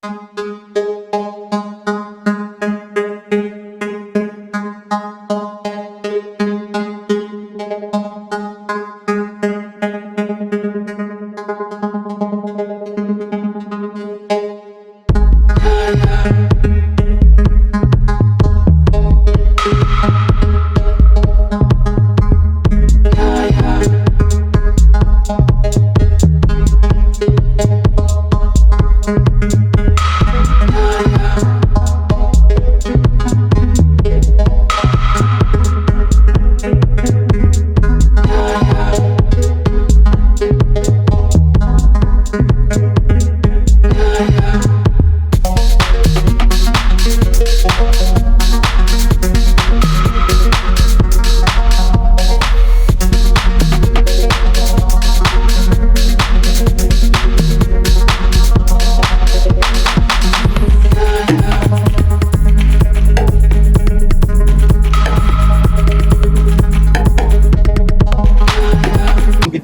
Good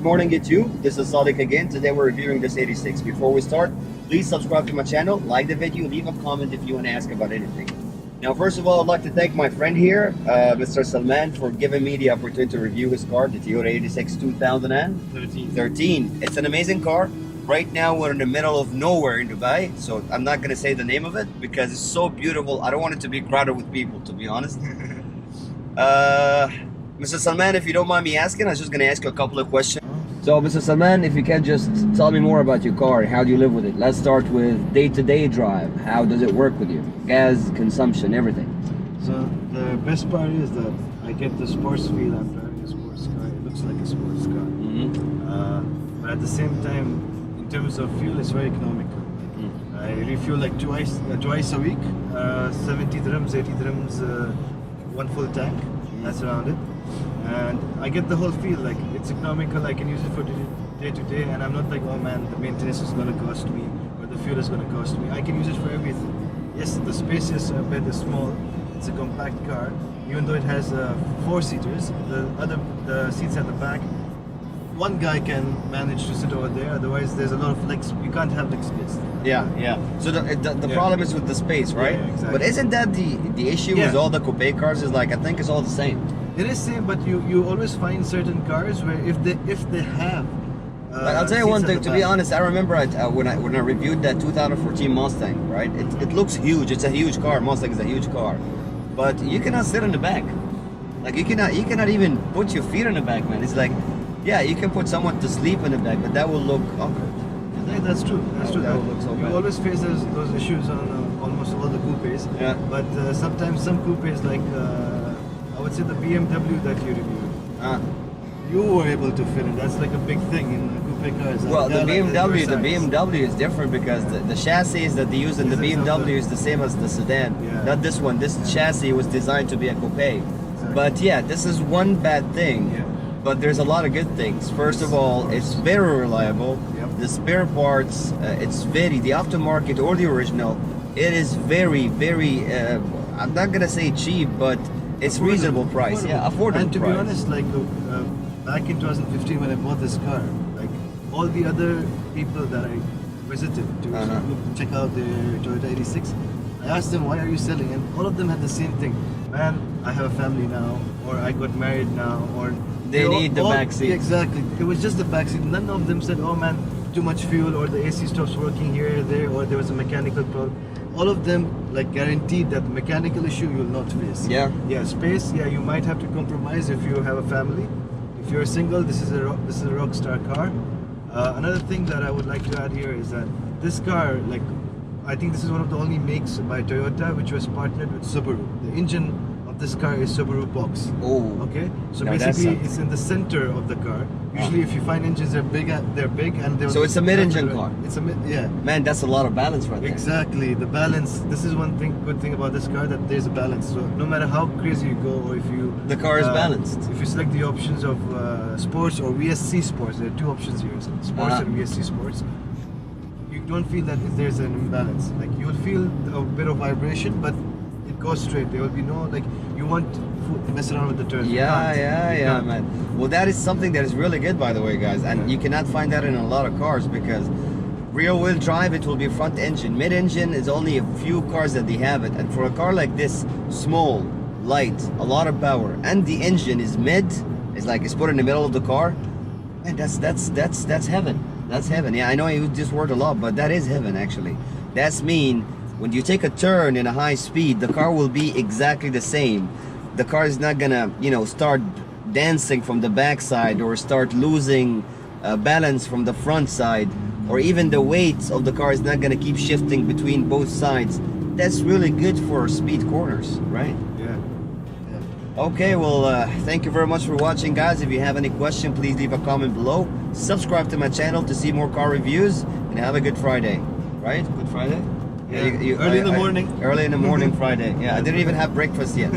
morning, YouTube. This is Sadiq again. Today we're reviewing this 86. Before we start, please subscribe to my channel, like the video, leave a comment if you want to ask about anything. Now, first of all, I'd like to thank my friend here, Mr. Salman, for giving me the opportunity to review his car, the Toyota 86 2013. It's an amazing car. Right now, we're in the middle of nowhere in Dubai, so I'm not going to say the name of it because it's so beautiful. I don't want it to be crowded with people, to be honest. Mr. Salman, if you don't mind me asking, I was just going to ask you a couple of questions. So, Mr. Salman, if you can just tell me more about your car, how do you live with it? Let's start with day-to-day drive. How does it work with you? Gas, consumption, everything. So the best part is that I get the sports feel. I'm driving a sports car. It looks like a sports car. But at the same time, in terms of fuel, it's very economical. I refuel like twice a week, 70 dirhams, 80 dirhams, one full tank. That's around it. And I get the whole feel, like it's economical. I can use it for day to day, and I'm not like, oh man, the maintenance is going to cost me or the fuel is going to cost me. I can use it for everything. Yes, the space is a bit small. It's a compact car, even though it has 4 seaters. The seats at the back, one guy can manage to sit over there. Otherwise, there's a lot of legs. You can't have leg space. Yeah. So the problem is with the space, right? Yeah, exactly. But isn't that the issue with all the coupe cars? Is like, I think it's all the same. It is same, but you always find certain cars where if they have. But I'll tell you seats one at thing. the To be back. honest, I remember when I reviewed that 2014 Mustang, right? It looks huge. It's a huge car. Mustang is a huge car, but you cannot sit in the back. Like you cannot even put your feet in the back, man. It's like, yeah, you can put someone to sleep in the back, but that will look awkward. Yeah, that's true. That's true. That will look so You bad. always face those issues on almost all the coupes. Yeah. But sometimes some coupes, like I would say the BMW that you reviewed, you were able to fit in. That's like a big thing in coupe cars. Well, the BMW, BMW is different because the chassis that they use in the Is it BMW something? is the same as the sedan. Yeah. Not this one. This chassis was designed to be a coupe. But yeah, this is one bad thing. Yeah. But there's a lot of good things. First of all, it's very reliable. Yep. The spare parts, the aftermarket or the original, it is very, I'm not gonna say cheap, but it's reasonable price. Yeah, affordable And to price. be honest, like back in 2015 when I bought this car, like all the other people that I visited to check out the Toyota 86, I asked them, why are you selling? And all of them had the same thing. Man, I have a family now, or I got married now, or They need the back seat. Exactly. It was just the back seat. None of them said, oh man, too much fuel, or the AC stops working here or there, or there was a mechanical problem. All of them like guaranteed that the mechanical issue you will not face. Yeah, space. Yeah, you might have to compromise if you have a family. If you're single, this is a rock star car. Another thing that I would like to add here is that this car, like, I think this is one of the only makes by Toyota which was partnered with Subaru. The engine of this car is Subaru box. Oh. Okay. So Now that's basically, something. it's in the center of the car. Usually, if you find engines, they're big, and they're. So it's a mid-engine car. It's a yeah. Man, that's a lot of balance right there. Exactly, the balance. This is one good thing about this car, that there's a balance. So no matter how crazy you go, or if you The car is balanced. If you select the options of sports or VSC sports, there are 2 options here: sports and VSC sports. You don't feel that there's an imbalance. Like you'll feel a bit of vibration, but it goes straight. There will be no like you want to mess around with the turns. You can't. You can't. Man. Well, that is something that is really good, by the way, guys, and you cannot find that in a lot of cars because Rear wheel drive, it will be front engine. Mid engine is only a few cars that they have it. And for a car like this, small, light, a lot of power, and the engine is mid, it's like it's put in the middle of the car. Man, that's heaven. That's heaven. Yeah, I know I use this word a lot, but that is heaven actually. That's mean when you take a turn in a high speed, the car will be exactly the same. The car is not gonna, you know, start dancing from the backside or start losing balance from the front side, or even the weight of the car is not gonna keep shifting between both sides. That's really good for speed corners, right? Yeah. Okay, well, thank you very much for watching, guys. If you have any question, please leave a comment below. Subscribe to my channel to see more car reviews, and have a good Friday. Right? Good Friday? Yeah. Early in the morning. Early in the morning Friday. Yeah, I didn't even have breakfast yet.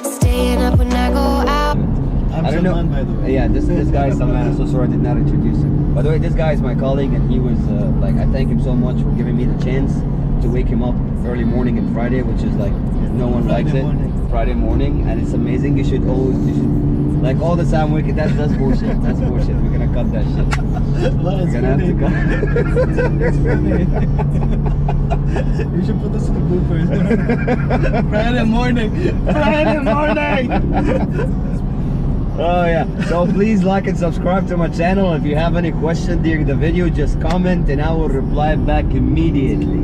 Staying up when I go out. I'm I don't know. Salman, by the way. Yeah, this guy is Salman. I'm so sorry I did not introduce him. By the way, this guy is my colleague, and he was like, I thank him so much for giving me the chance to wake him up early morning and Friday, which is like no one Friday likes it. morning. Friday morning, and it's amazing. You should like all the time waking. That's bullshit. That's bullshit. We're gonna cut that shit. Well, it's We're gonna have to cut. It's funny. You should put this in the bloopers. Friday morning. Friday morning. Oh yeah, so please like and subscribe to my channel. If you have any question during the video, just comment and I will reply back immediately.